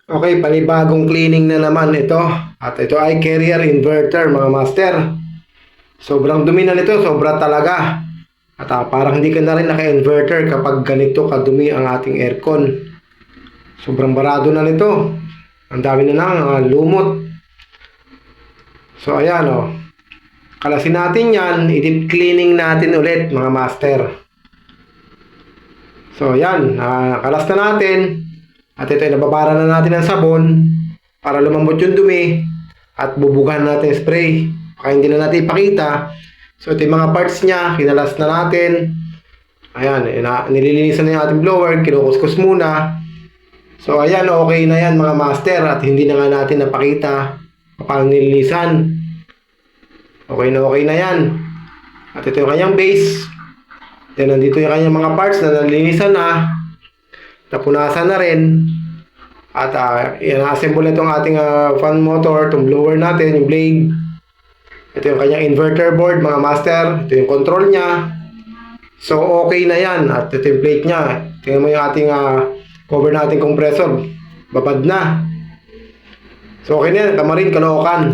Okay, panibagong cleaning na naman ito. At ito ay carrier inverter mga master. Sobrang dumi na nito, sobra talaga. At parang hindi ka na rin naka-inverter kapag ganito kadumi ang ating aircon. Sobrang barado na nito. Ang dami na lang, lumot. So ayan o. Kalasin natin yan, i-deep cleaning natin ulit mga master. So ayan, kalas na natin. At ito ay nababara na natin ng sabon para lumambot yung dumi at bubugahan natin spray. Baka hindi na natin ipakita. So ito yung mga parts niya, kinalas na natin. Ayan, nililinisan na yung ating blower, kinukuskus muna. So ayan, okay na yan mga master at hindi na nga natin napakita paano nililisan. Okay na yan. At ito yung kanyang base. Then nandito yung kanyang mga parts na nalinisan na. Napunasan na rin. At i-assemble na itong ating fan motor, itong blower natin, yung blade. Ito yung kanyang inverter board mga master. Ito yung control niya. So okay na yan. At ito yung plate niya. Tingnan mo yung ating cover nating compressor. Babad na. So okay na yan. Tama rin, Caloocan.